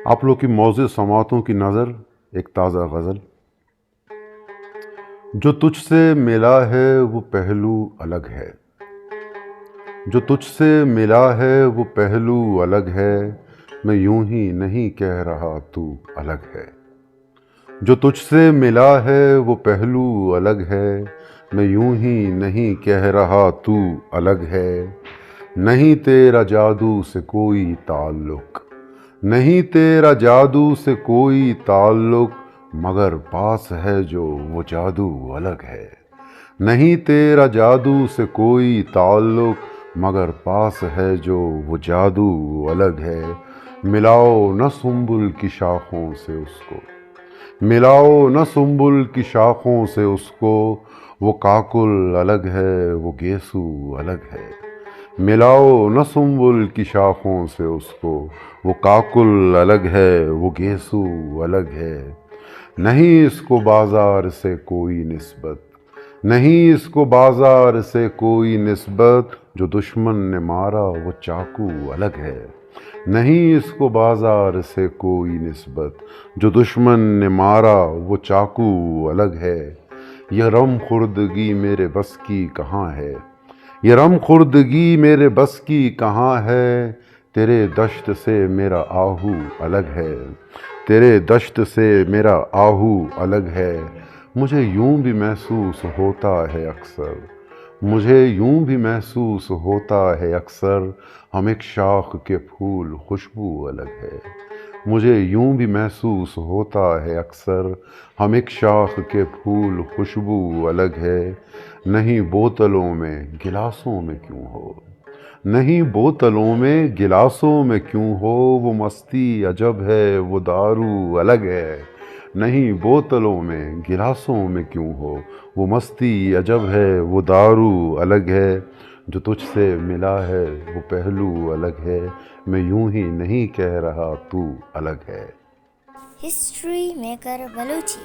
آپ لوگ کی موزے سماعتوں کی نظر ایک تازہ غزل۔ جو تجھ سے ملا ہے وہ پہلو الگ ہے، جو تجھ سے ملا ہے وہ پہلو الگ ہے، میں یوں ہی نہیں کہہ رہا تو الگ ہے۔ جو تجھ سے ملا ہے وہ پہلو الگ ہے، میں یوں ہی نہیں کہہ رہا تو الگ ہے۔ نہیں تیرا جادو سے کوئی تعلق، نہیں تیرا جادو سے کوئی تعلق، مگر پاس ہے جو وہ جادو الگ ہے۔ نہیں تیرا جادو سے کوئی تعلق، مگر پاس ہے جو وہ جادو الگ ہے۔ ملاؤ نہ سنبل کی شاخوں سے اس کو، ملاؤ نہ سنبل کی شاخوں سے اس کو، وہ کاکل الگ ہے وہ گیسو الگ ہے۔ ملاؤ نہ سنبل کی شاخوں سے اس کو، وہ کاکل الگ ہے وہ گیسو الگ ہے۔ نہیں اس کو بازار سے کوئی نسبت، نہیں اس کو بازار سے کوئی نسبت، جو دشمن نے مارا وہ چاقو الگ ہے۔ نہیں اس کو بازار سے کوئی نسبت، جو دشمن نے مارا وہ چاقو الگ ہے۔ یہ رم خوردگی میرے بس کی کہاں ہے، یہ رم خوردگی میرے بس کی کہاں ہے، تیرے دشت سے میرا آہو الگ ہے، تیرے دشت سے میرا آہو الگ ہے۔ مجھے یوں بھی محسوس ہوتا ہے اکثر، مجھے یوں بھی محسوس ہوتا ہے اکثر، ہم ایک شاخ کے پھول خوشبو الگ ہے۔ مجھے یوں بھی محسوس ہوتا ہے اکثر، ہم ایک شاخ کے پھول خوشبو الگ ہے۔ نہیں بوتلوں میں گلاسوں میں کیوں ہو، نہیں بوتلوں میں گلاسوں میں کیوں ہو، وہ مستی عجب ہے وہ دارو الگ ہے۔ نہیں بوتلوں میں گلاسوں میں کیوں ہو، وہ مستی عجب ہے وہ دارو الگ ہے۔ جو تجھ سے ملا ہے وہ پہلو الگ ہے، میں یوں ہی نہیں کہہ رہا تو الگ ہے۔ History maker Balochi